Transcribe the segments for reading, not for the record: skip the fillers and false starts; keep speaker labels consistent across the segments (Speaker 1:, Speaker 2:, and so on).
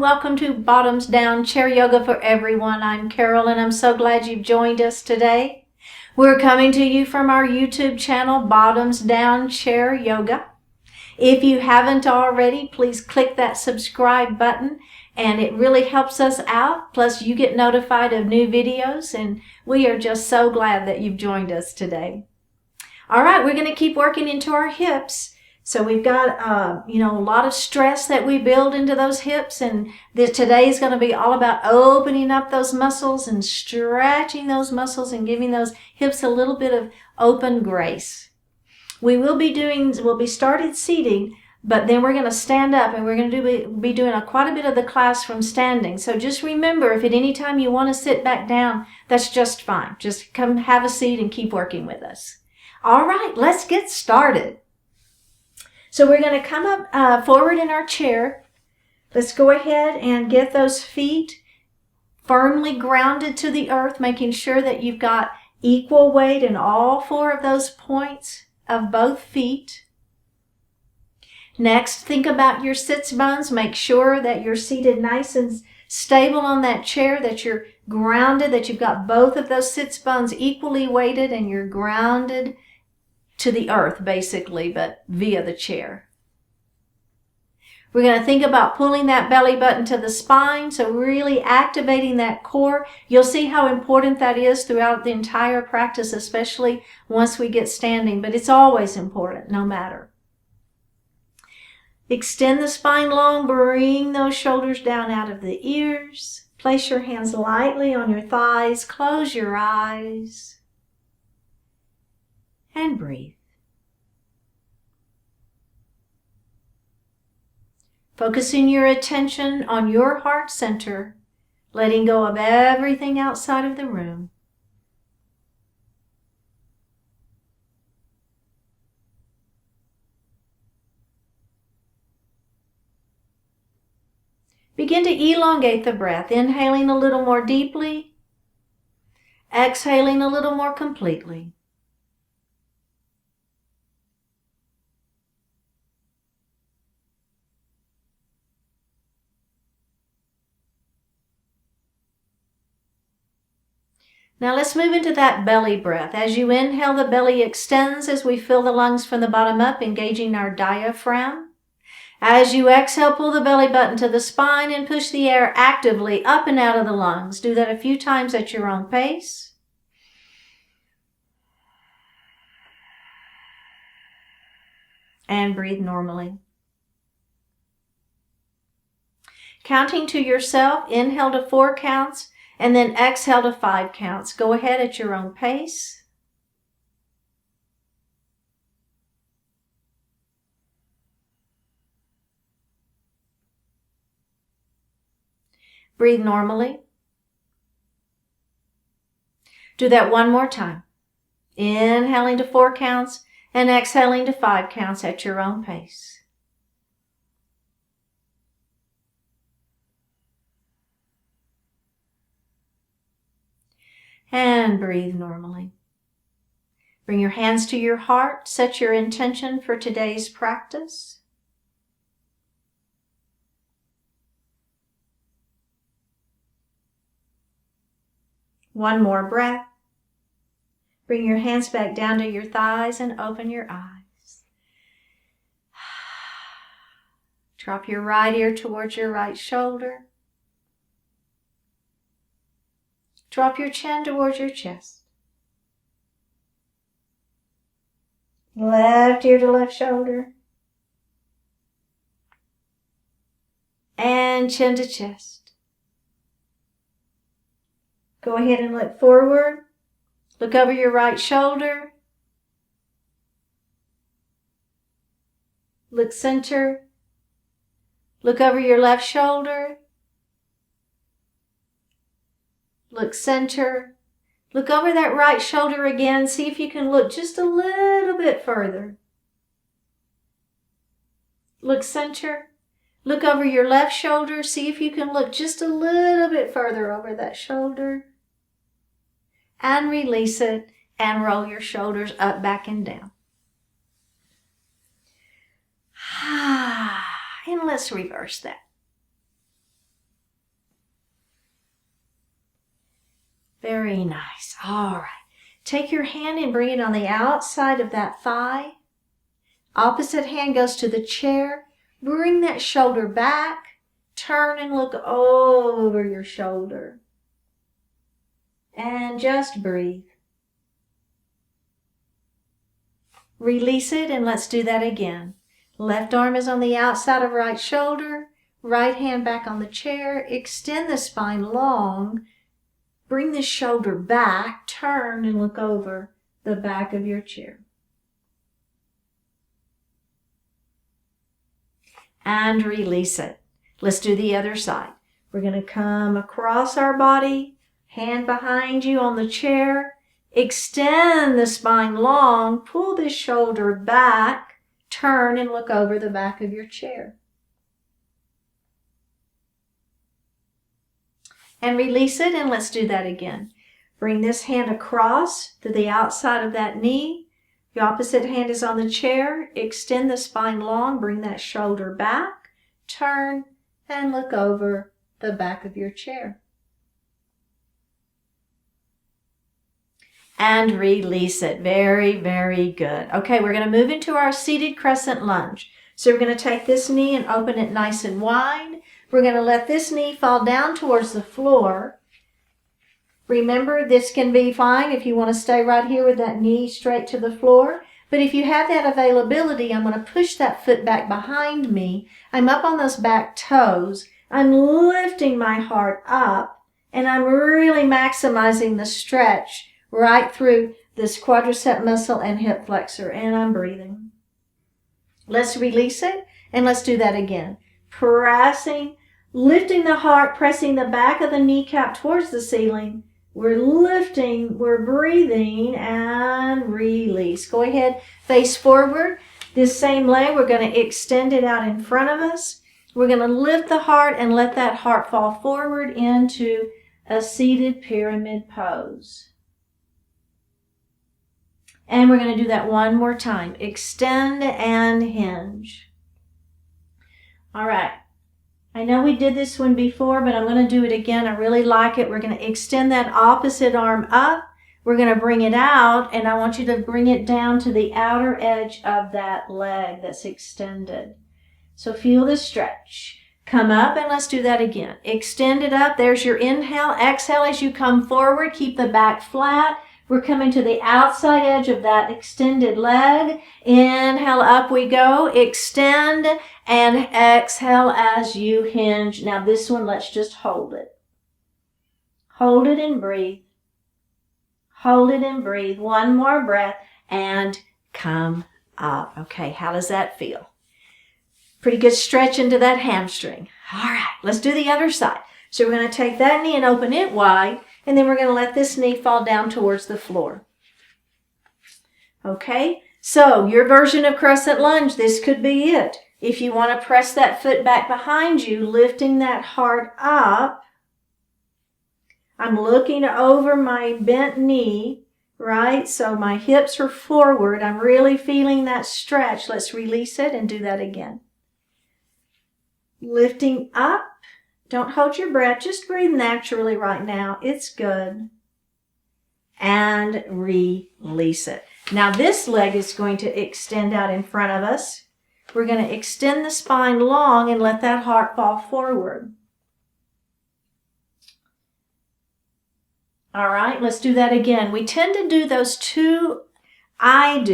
Speaker 1: Welcome to Bottoms Down Chair Yoga for Everyone. I'm Carol and I'm so glad you've joined us today. We're coming to you from our YouTube channel, Bottoms Down Chair Yoga. If you haven't already, please click that subscribe button and it really helps us out. Plus you get notified of new videos and we are just so glad that you've joined us today. All right, we're going to keep working into our hips. So we've got, a lot of stress that we build into those hips, and today is going to be all about opening up those muscles and stretching those muscles and giving those hips a little bit of open grace. We'll be started seating, but then we're going to stand up and we're going to be doing quite a bit of the class from standing. So just remember, if at any time you want to sit back down, that's just fine. Just come have a seat and keep working with us. All right, let's get started. So we're going to come up forward in our chair. Let's go ahead and get those feet firmly grounded to the earth, making sure that you've got equal weight in all four of those points of both feet. Next, think about your sits bones. Make sure that you're seated nice and stable on that chair, that you're grounded, that you've got both of those sits bones equally weighted and you're grounded to the earth, basically, but via the chair. We're going to think about pulling that belly button to the spine, so really activating that core. You'll see how important that is throughout the entire practice, especially once we get standing, but it's always important, no matter. Extend the spine long, bring those shoulders down out of the ears. Place your hands lightly on your thighs, close your eyes. And breathe. Focusing your attention on your heart center, letting go of everything outside of the room. Begin to elongate the breath, inhaling a little more deeply, exhaling a little more completely. Now let's move into that belly breath. As you inhale, the belly extends as we fill the lungs from the bottom up, engaging our diaphragm. As you exhale, pull the belly button to the spine and push the air actively up and out of the lungs. Do that a few times at your own pace. And breathe normally. Counting to yourself, inhale to 4 counts. And then exhale to 5 counts. Go ahead at your own pace. Breathe normally. Do that one more time. Inhaling to 4 counts and exhaling to 5 counts at your own pace. And breathe normally. Bring your hands to your heart. Set your intention for today's practice. One more breath. Bring your hands back down to your thighs and open your eyes. Drop your right ear towards your right shoulder. Drop your chin towards your chest. Left ear to left shoulder. And chin to chest. Go ahead and look forward. Look over your right shoulder. Look center. Look over your left shoulder. Look center. Look over that right shoulder again. See if you can look just a little bit further. Look center. Look over your left shoulder. See if you can look just a little bit further over that shoulder. And release it and roll your shoulders up, back, and down. And let's reverse that. Very nice. All right. Take your hand and bring it on the outside of that thigh. Opposite hand goes to the chair. Bring that shoulder back. Turn and look over your shoulder. And just breathe. Release it and let's do that again. Left arm is on the outside of right shoulder. Right hand back on the chair. Extend the spine long. Bring the shoulder back. Turn and look over the back of your chair. And release it. Let's do the other side. We're going to come across our body, hand behind you on the chair. Extend the spine long. Pull the shoulder back. Turn and look over the back of your chair. And release it, and let's do that again. Bring this hand across to the outside of that knee. The opposite hand is on the chair. Extend the spine long. Bring that shoulder back. Turn and look over the back of your chair. And release it. Very, very good. Okay, we're going to move into our seated crescent lunge. So we're going to take this knee and open it nice and wide. We're going to let this knee fall down towards the floor. Remember, this can be fine if you want to stay right here with that knee straight to the floor. But if you have that availability, I'm going to push that foot back behind me. I'm up on those back toes. I'm lifting my heart up, and I'm really maximizing the stretch right through this quadricep muscle and hip flexor, and I'm breathing. Let's release it, and let's do that again. Pressing, lifting the heart, pressing the back of the kneecap towards the ceiling. We're lifting, we're breathing, and release. Go ahead, face forward. This same leg, we're going to extend it out in front of us. We're going to lift the heart and let that heart fall forward into a seated pyramid pose. And we're going to do that one more time. Extend and hinge. All right. I know we did this one before, but I'm going to do it again. I really like it. We're going to extend that opposite arm up. We're going to bring it out, and I want you to bring it down to the outer edge of that leg that's extended. So feel the stretch. Come up, and let's do that again. Extend it up. There's your inhale. Exhale as you come forward. Keep the back flat. We're coming to the outside edge of that extended leg. Inhale, up we go. Extend and exhale as you hinge. Now this one, let's just hold it. Hold it and breathe. Hold it and breathe. One more breath and come up. Okay, how does that feel? Pretty good stretch into that hamstring. All right, let's do the other side. So we're going to take that knee and open it wide. And then we're going to let this knee fall down towards the floor. Okay, so your version of crescent lunge, this could be it. If you want to press that foot back behind you, lifting that heart up. I'm looking over my bent knee, right? So my hips are forward. I'm really feeling that stretch. Let's release it and do that again. Lifting up. Don't hold your breath. Just breathe naturally right now. It's good. And release it. Now this leg is going to extend out in front of us. We're going to extend the spine long and let that heart fall forward. All right, let's do that again. We tend to do those two. I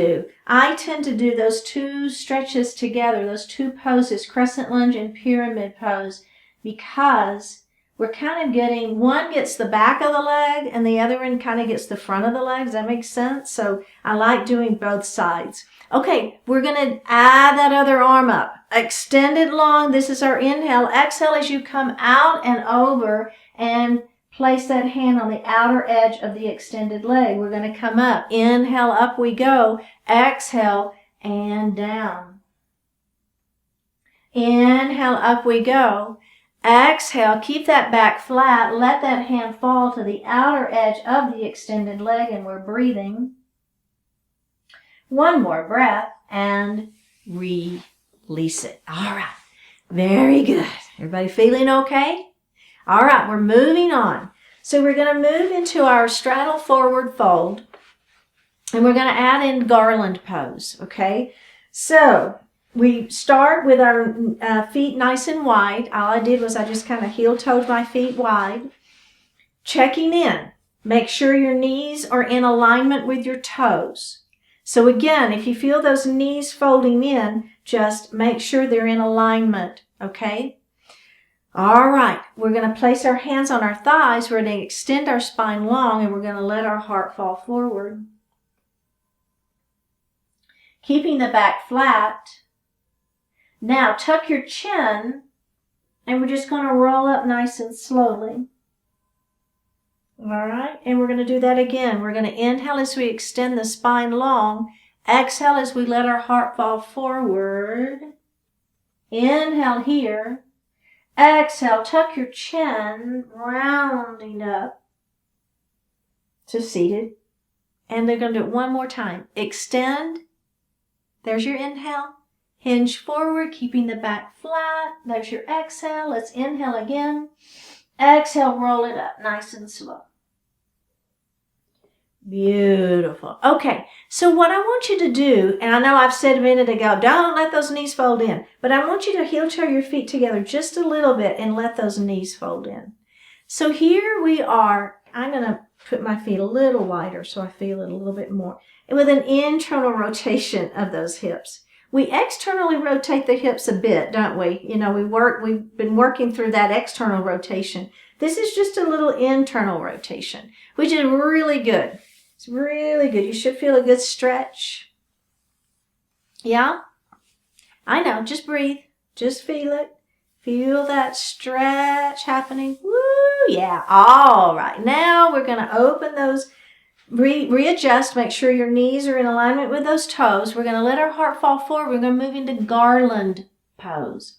Speaker 1: tend to do those two stretches together, those two poses, crescent lunge and pyramid pose, because we're kind of getting, one gets the back of the leg and the other one kind of gets the front of the leg. Does that make sense? So I like doing both sides. Okay, we're going to add that other arm up. Extend it long. This is our inhale. Exhale as you come out and over and place that hand on the outer edge of the extended leg. We're going to come up. Inhale, up we go. Exhale and down. Inhale, up we go. Exhale, keep that back flat. Let that hand fall to the outer edge of the extended leg, and we're breathing. One more breath and release it. All right. Very good. Everybody feeling okay? All right, we're moving on. So we're going to move into our straddle forward fold, and we're going to add in garland pose, okay? So we start with our feet nice and wide. All I did was I just kind of heel-toed my feet wide. Checking in. Make sure your knees are in alignment with your toes. So again, if you feel those knees folding in, just make sure they're in alignment, okay? All right, we're going to place our hands on our thighs. We're going to extend our spine long, and we're going to let our heart fall forward. Keeping the back flat. Now tuck your chin, and we're just going to roll up nice and slowly. All right, and we're going to do that again. We're going to inhale as we extend the spine long. Exhale as we let our heart fall forward. Inhale here. Exhale, tuck your chin, rounding up to seated. And they're going to do it one more time. Extend. There's your inhale. Hinge forward, keeping the back flat. There's your exhale. Let's inhale again. Exhale, roll it up nice and slow. Beautiful. Okay, so what I want you to do, and I know I've said a minute ago, don't let those knees fold in, but I want you to heel-toe your feet together just a little bit and let those knees fold in. So here we are. I'm going to put my feet a little wider so I feel it a little bit more. And with an internal rotation of those hips. We externally rotate the hips a bit, don't we? You know, we've been working through that external rotation. This is just a little internal rotation, which is really good. It's really good. You should feel a good stretch. Yeah? I know. Just breathe. Just feel it. Feel that stretch happening. Woo! Yeah. All right. Now we're going to open those, readjust. Make sure your knees are in alignment with those toes. We're going to let our heart fall forward. We're going to move into garland pose.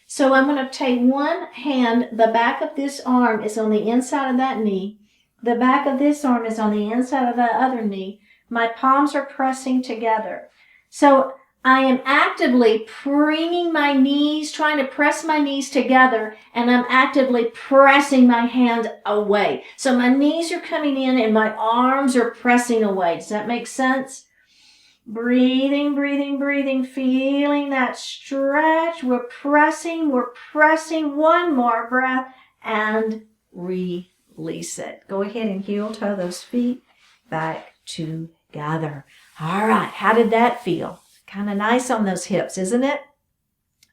Speaker 1: So I'm going to take one hand. The back of this arm is on the inside of that knee. The back of this arm is on the inside of that other knee. My palms are pressing together. So I am actively bringing my knees, trying to press my knees together, and I'm actively pressing my hand away. So my knees are coming in and my arms are pressing away. Does that make sense? Breathing, breathing, breathing, feeling that stretch. We're pressing. One more breath and release it. Go ahead and heel-toe those feet back together. All right, how did that feel? Kind of nice on those hips, isn't it?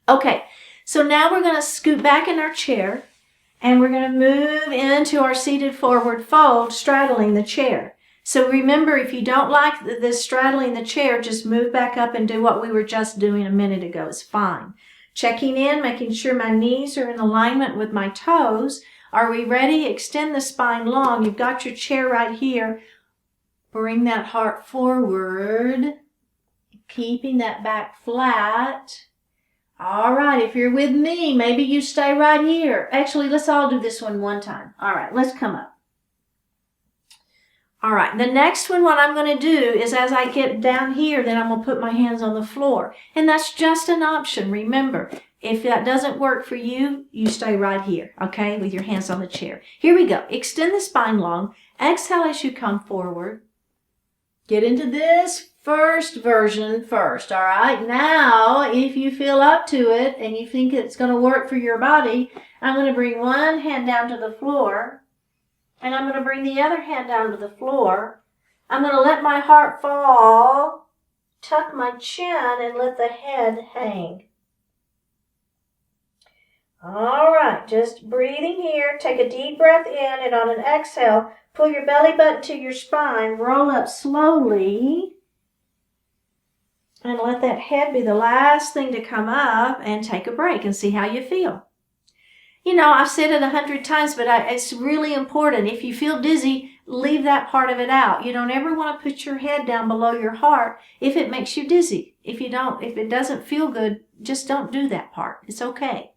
Speaker 1: Okay, so now we're going to scoot back in our chair and we're going to move into our seated forward fold, straddling the chair. So remember, if you don't like this straddling the chair, just move back up and do what we were just doing a minute ago. It's fine. Checking in, making sure my knees are in alignment with my toes. Are we ready? Extend the spine long. You've got your chair right here. Bring that heart forward. Keeping that back flat. All right, if you're with me, maybe you stay right here. Actually, let's all do this one time. All right, let's come up. All right, the next one, what I'm going to do is as I get down here, then I'm going to put my hands on the floor. And that's just an option. Remember, if that doesn't work for you, you stay right here, okay, with your hands on the chair. Here we go. Extend the spine long. Exhale as you come forward. Get into this first version first, all right? Now, if you feel up to it and you think it's going to work for your body, I'm going to bring one hand down to the floor. And I'm going to bring the other hand down to the floor. I'm going to let my heart fall, tuck my chin, and let the head hang. All right, just breathing here. Take a deep breath in, and on an exhale, pull your belly button to your spine. Roll up slowly. And let that head be the last thing to come up, and take a break and see how you feel. You know, I've said it 100 times, but it's really important. If you feel dizzy, leave that part of it out. You don't ever want to put your head down below your heart if it makes you dizzy. If it doesn't feel good, just don't do that part. It's okay.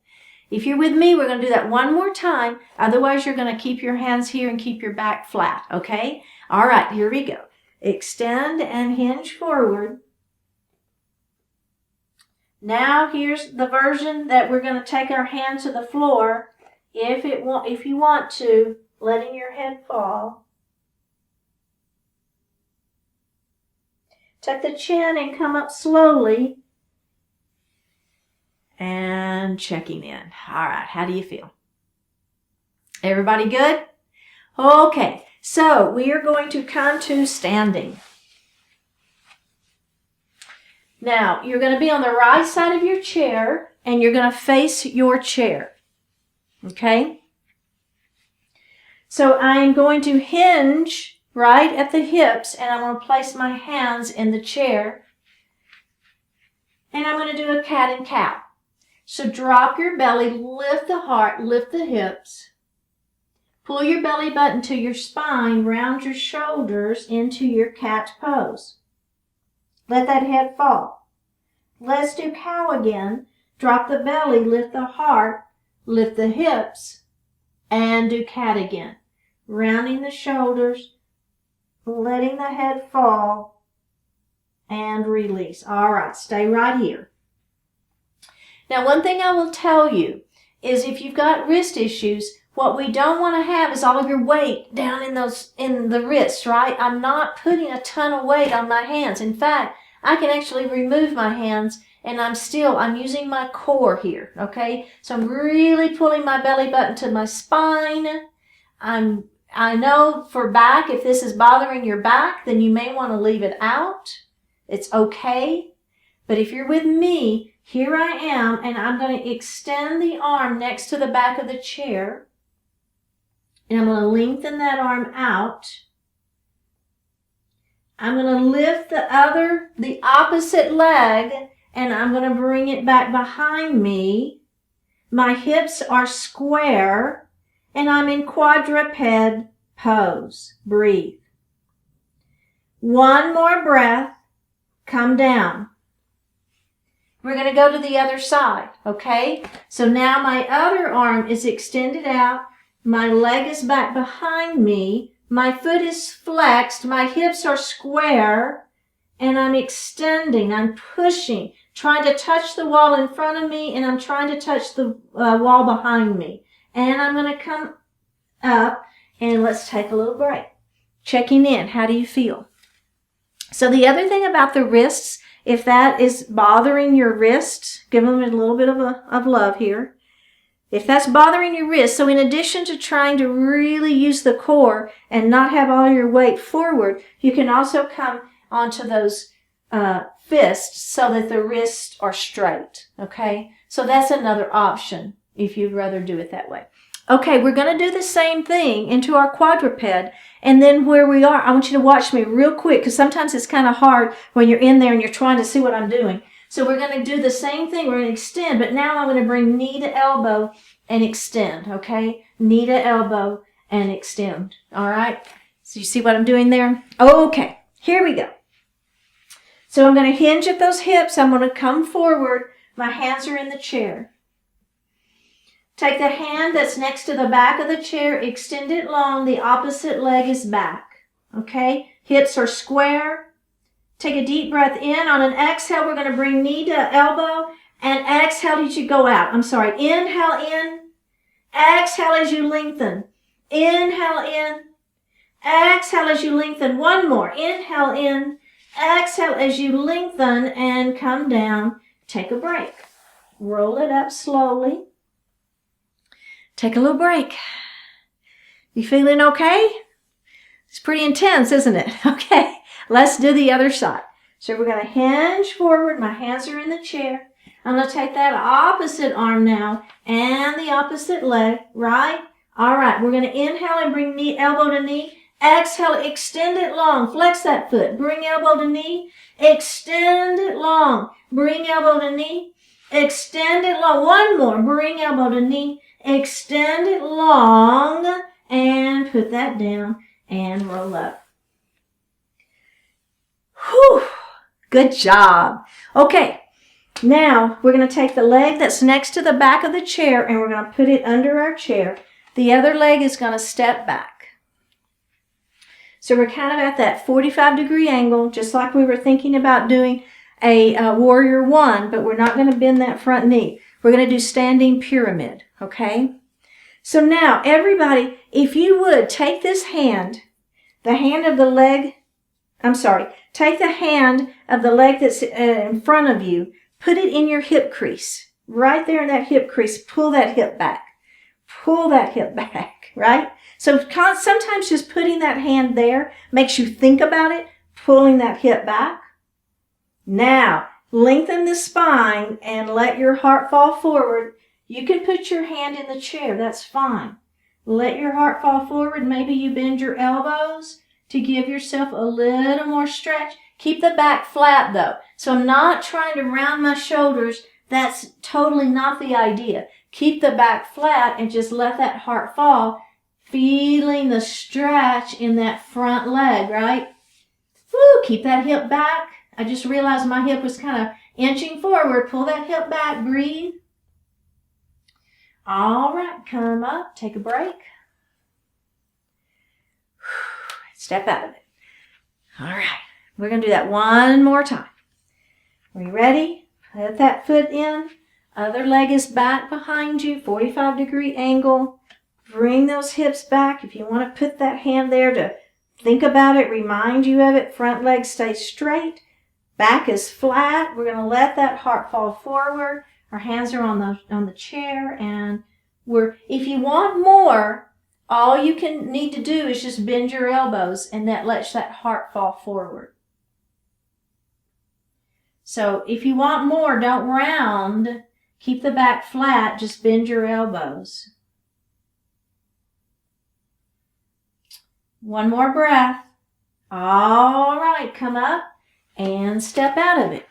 Speaker 1: If you're with me, we're going to do that one more time. Otherwise, you're going to keep your hands here and keep your back flat, okay? All right, here we go. Extend and hinge forward. Now here's the version that we're going to take our hand to the floor. If you want to, letting your head fall. Tuck the chin and come up slowly. And checking in. All right, how do you feel? Everybody good? Okay, so we are going to come to standing. Now, you're going to be on the right side of your chair, and you're going to face your chair. Okay? So I'm going to hinge right at the hips, and I'm going to place my hands in the chair. And I'm going to do a cat and cow. So drop your belly, lift the heart, lift the hips. Pull your belly button to your spine, round your shoulders into your cat pose. Let that head fall. Let's do cow again. Drop the belly, lift the heart, lift the hips, and do cat again. Rounding the shoulders, letting the head fall, and release. All right, stay right here. Now, one thing I will tell you is if you've got wrist issues, what we don't want to have is all of your weight down in the wrists, right? I'm not putting a ton of weight on my hands. In fact, I can actually remove my hands and I'm using my core here, okay? So I'm really pulling my belly button to my spine. I know for back, if this is bothering your back, then you may want to leave it out. It's okay. But if you're with me, here I am, and I'm going to extend the arm next to the back of the chair. And I'm going to lengthen that arm out. I'm going to lift the opposite leg, and I'm going to bring it back behind me. My hips are square, and I'm in quadruped pose. Breathe. One more breath. Come down. We're going to go to the other side, okay? So now my other arm is extended out. My leg is back behind me. My foot is flexed. My hips are square. And I'm extending. I'm pushing, trying to touch the wall in front of me, and I'm trying to touch the wall behind me. And I'm going to come up, and let's take a little break. Checking in. How do you feel? So the other thing about the wrists, if that is bothering your wrists, give them a little bit of love here. If that's bothering your wrist, so in addition to trying to really use the core and not have all your weight forward, you can also come onto those fists so that the wrists are straight, okay? So that's another option if you'd rather do it that way. Okay, we're going to do the same thing into our quadruped, and then where we are, I want you to watch me real quick, because sometimes it's kind of hard when you're in there and you're trying to see what I'm doing. So we're going to do the same thing. We're going to extend, but now I'm going to bring knee to elbow and extend, okay? Knee to elbow and extend, all right? So you see what I'm doing there? Okay, here we go. So I'm going to hinge at those hips. I'm going to come forward. My hands are in the chair. Take the hand that's next to the back of the chair, extend it long. The opposite leg is back, okay? Hips are square. Take a deep breath in. On an exhale, we're going to bring knee to elbow, and exhale as you go out. I'm sorry. Inhale in. Exhale as you lengthen. Inhale in. Exhale as you lengthen. One more. Inhale in. Exhale as you lengthen and come down. Take a break. Roll it up slowly. Take a little break. You feeling okay? It's pretty intense, isn't it? Okay, let's do the other side. So we're going to hinge forward. My hands are in the chair. I'm going to take that opposite arm now and the opposite leg, right? All right, we're going to inhale and bring knee, elbow to knee. Exhale, extend it long. Flex that foot. Bring elbow to knee. Extend it long. Bring elbow to knee. Extend it long. One more. Bring elbow to knee. Extend it long and put that down and roll up. Whew, good job. Okay, now we're going to take the leg that's next to the back of the chair and we're going to put it under our chair. The other leg is going to step back. So we're kind of at that 45-degree angle, just like we were thinking about doing a warrior one, but we're not going to bend that front knee. We're going to do standing pyramid, okay? So now, everybody, if you would, take this hand, the hand of the leg, take the hand of the leg that's in front of you, put it in your hip crease. Right there in that hip crease, pull that hip back. Pull that hip back, right? So sometimes just putting that hand there makes you think about it, pulling that hip back. Now, lengthen the spine and let your heart fall forward. You can put your hand in the chair, that's fine. Let your heart fall forward. Maybe you bend your elbows to give yourself a little more stretch. Keep the back flat though. So I'm not trying to round my shoulders. That's totally not the idea. Keep the back flat and just let that heart fall, feeling the stretch in that front leg, right? Woo, keep that hip back. I just realized my hip was kind of inching forward. Pull that hip back, breathe. All right, come up, take a break. Step out of it. All right, we're going to do that one more time. Are you ready? Put that foot in. Other leg is back behind you, 45-degree angle. Bring those hips back. If you want to put that hand there to think about it, remind you of it. Front leg stays straight. Back is flat. We're going to let that heart fall forward. Our hands are on the chair, and if you want more, all you need to do is just bend your elbows, and that lets that heart fall forward. So if you want more, don't round. Keep the back flat. Just bend your elbows. One more breath. All right, come up and step out of it.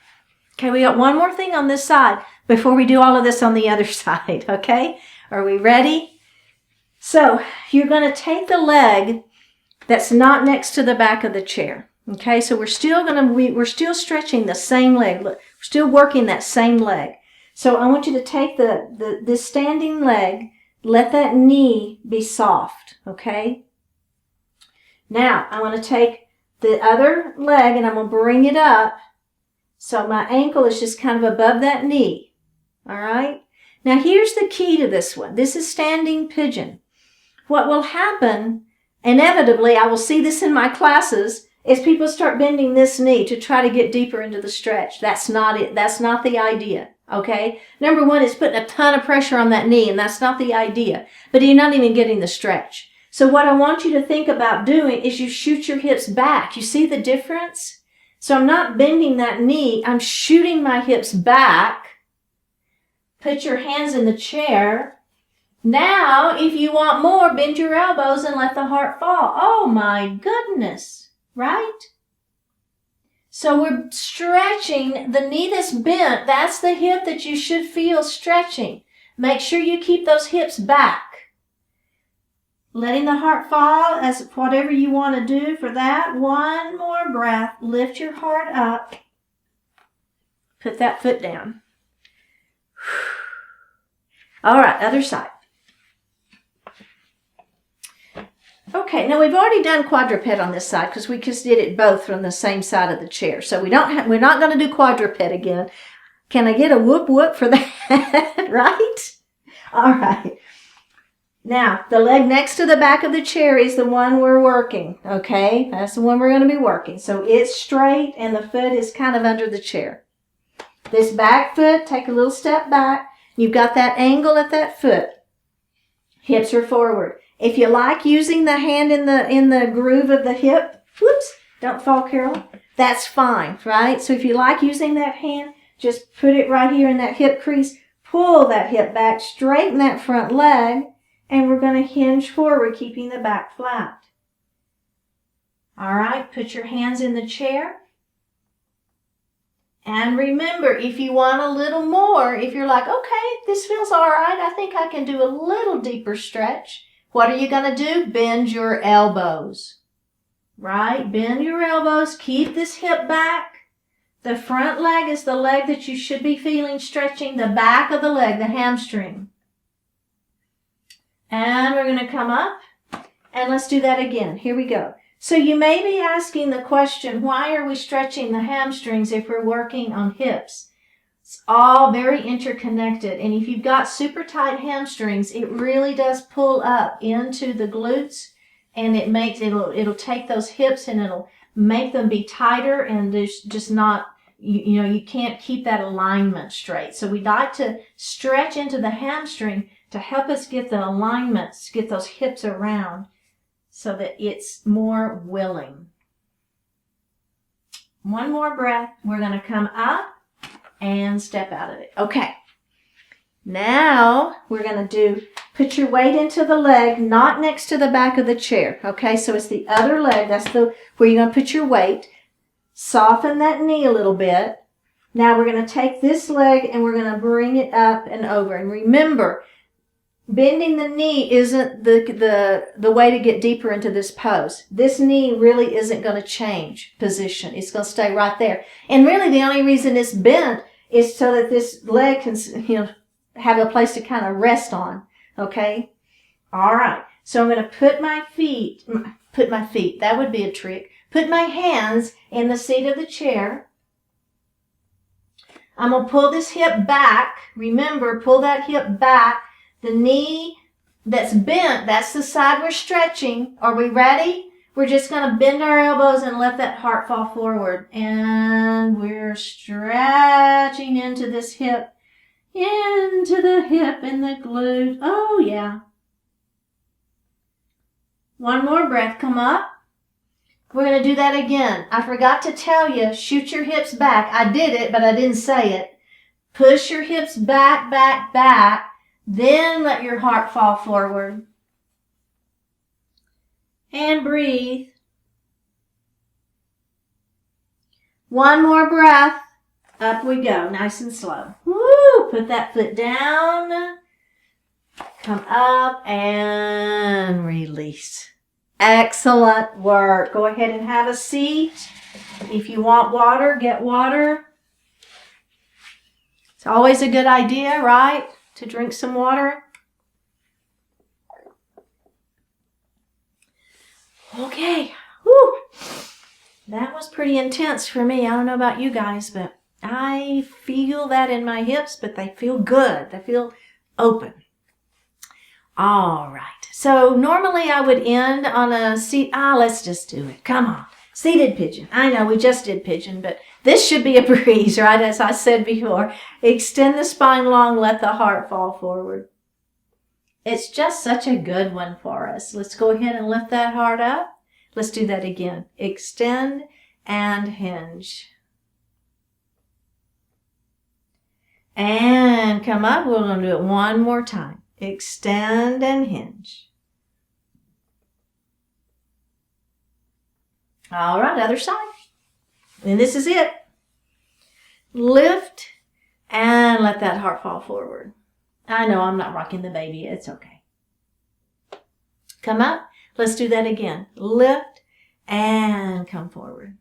Speaker 1: Okay, we got one more thing on this side before we do all of this on the other side, okay? Are we ready? So you're going to take the leg that's not next to the back of the chair. Okay, so we're still stretching the same leg. Look, we're still working that same leg. So I want you to take this standing leg, let that knee be soft, okay? Now, I want to take the other leg and I'm going to bring it up so my ankle is just kind of above that knee, all right? Now, here's the key to this one. This is standing pigeon. What will happen, inevitably, I will see this in my classes, is people start bending this knee to try to get deeper into the stretch. That's not it. That's not the idea, okay? Number one, it's putting a ton of pressure on that knee, and that's not the idea. But you're not even getting the stretch. So what I want you to think about doing is you shoot your hips back. You see the difference? So I'm not bending that knee. I'm shooting my hips back. Put your hands in the chair. Now, if you want more, bend your elbows and let the heart fall. Oh my goodness. Right? So we're stretching the knee that's bent. That's the hip that you should feel stretching. Make sure you keep those hips back. Letting the heart fall as whatever you want to do for that. One more breath. Lift your heart up. Put that foot down. All right, other side. Okay, now we've already done quadruped on this side because we just did it both from the same side of the chair. So we're not going to do quadruped again. Can I get a whoop whoop for that? Right? All right. Now, the leg next to the back of the chair is the one we're working, okay? That's the one we're going to be working. So it's straight and the foot is kind of under the chair. This back foot, take a little step back. You've got that angle at that foot. Hips are forward. If you like using the hand in the groove of the hip, whoops, don't fall, Carol. That's fine, right? So if you like using that hand, just put it right here in that hip crease. Pull that hip back, straighten that front leg, and we're going to hinge forward, keeping the back flat. All right, put your hands in the chair. And remember, if you want a little more, if you're like, okay, this feels all right, I think I can do a little deeper stretch. What are you going to do? Bend your elbows, right? Bend your elbows. Keep this hip back. The front leg is the leg that you should be feeling stretching. The back of the leg, the hamstring. And we're going to come up and let's do that again. Here we go. So you may be asking the question, why are we stretching the hamstrings if we're working on hips? It's all very interconnected. And if you've got super tight hamstrings, it really does pull up into the glutes, and it'll take those hips and it'll make them be tighter, and there's just not, you can't keep that alignment straight. So we like to stretch into the hamstring to help us get the alignments, get those hips around so that it's more willing. One more breath. We're going to come up and step out of it. Okay. Now we're going to put your weight into the leg, not next to the back of the chair. Okay, so it's the other leg. That's where you're going to put your weight. Soften that knee a little bit. Now we're going to take this leg and we're going to bring it up and over. And remember, bending the knee isn't the way to get deeper into this pose. This knee really isn't going to change position. It's going to stay right there. And really the only reason it's bent is so that this leg can, have a place to kind of rest on. Okay? All right. So I'm going to put my feet, that would be a trick. Put my hands in the seat of the chair. I'm going to pull this hip back. Remember, pull that hip back. The knee that's bent, that's the side we're stretching. Are we ready? We're just going to bend our elbows and let that heart fall forward. And we're stretching into this hip. Into the hip and the glute. Oh, yeah. One more breath. Come up. We're going to do that again. I forgot to tell you, shoot your hips back. I did it, but I didn't say it. Push your hips back, back, back. Then let your heart fall forward. And breathe. One more breath. Up we go, nice and slow. Woo! Put that foot down. Come up and release. Excellent work. Go ahead and have a seat. If you want water, get water. It's always a good idea, right? To drink some water. Okay. Whew. That was pretty intense for me. I don't know about you guys, but I feel that in my hips, but they feel good. They feel open. All right. So normally I would end on a seat. Let's just do it. Come on. Seated pigeon. I know we just did pigeon, but this should be a breeze, right? As I said before, extend the spine long, let the heart fall forward. It's just such a good one for us. Let's go ahead and lift that heart up. Let's do that again. Extend and hinge. And come up. We're going to do it one more time. Extend and hinge. All right, other side. And this is it. Lift and let that heart fall forward. I know I'm not rocking the baby. It's okay. Come up. Let's do that again. Lift and come forward.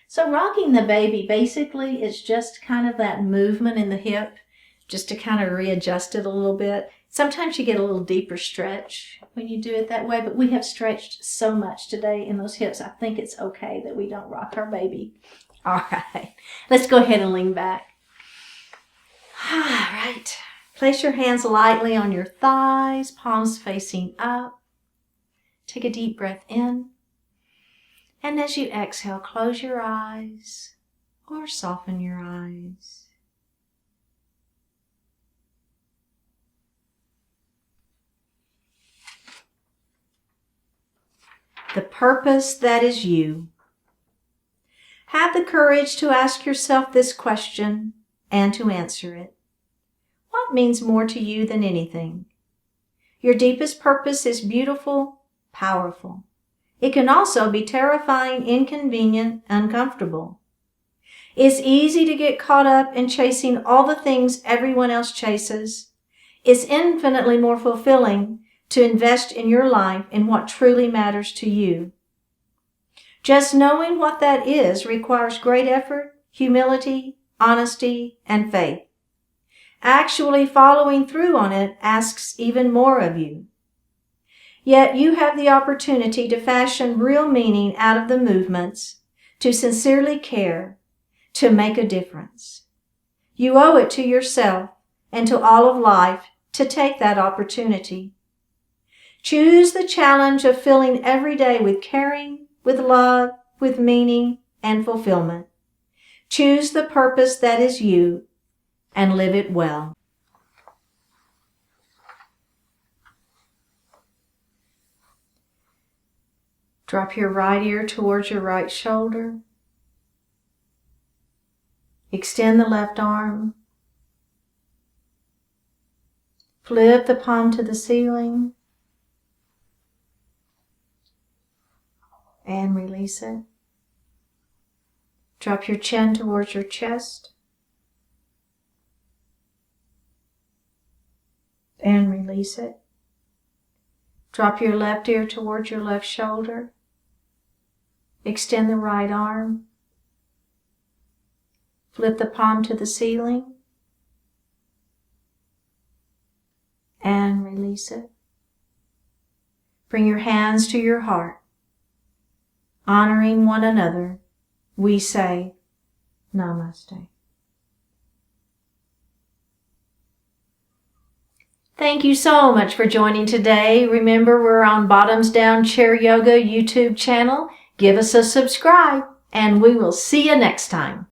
Speaker 1: So rocking the baby basically is just kind of that movement in the hip, just to kind of readjust it a little bit. Sometimes you get a little deeper stretch when you do it that way, but we have stretched so much today in those hips. I think it's okay that we don't rock our baby. All right, let's go ahead and lean back. All right, place your hands lightly on your thighs, palms facing up. Take a deep breath in. And as you exhale, close your eyes or soften your eyes. The purpose that is you. Have the courage to ask yourself this question and to answer it. What means more to you than anything? Your deepest purpose is beautiful, powerful. It can also be terrifying, inconvenient, uncomfortable. It's easy to get caught up in chasing all the things everyone else chases. It's infinitely more fulfilling to invest in your life in what truly matters to you. Just knowing what that is requires great effort, humility, honesty, and faith. Actually following through on it asks even more of you. Yet you have the opportunity to fashion real meaning out of the movements, to sincerely care, to make a difference. You owe it to yourself and to all of life to take that opportunity. Choose the challenge of filling every day with caring, with love, with meaning, and fulfillment. Choose the purpose that is you and live it well. Drop your right ear towards your right shoulder. Extend the left arm. Flip the palm to the ceiling and release it. Drop your chin towards your chest and release it. Drop your left ear towards your left shoulder. Extend the right arm. Flip the palm to the ceiling and release it. Bring your hands to your heart. Honoring one another, we say Namaste. Thank you so much for joining today. Remember, we're on Bottoms Down Chair Yoga YouTube channel. Give us a subscribe, and we will see you next time.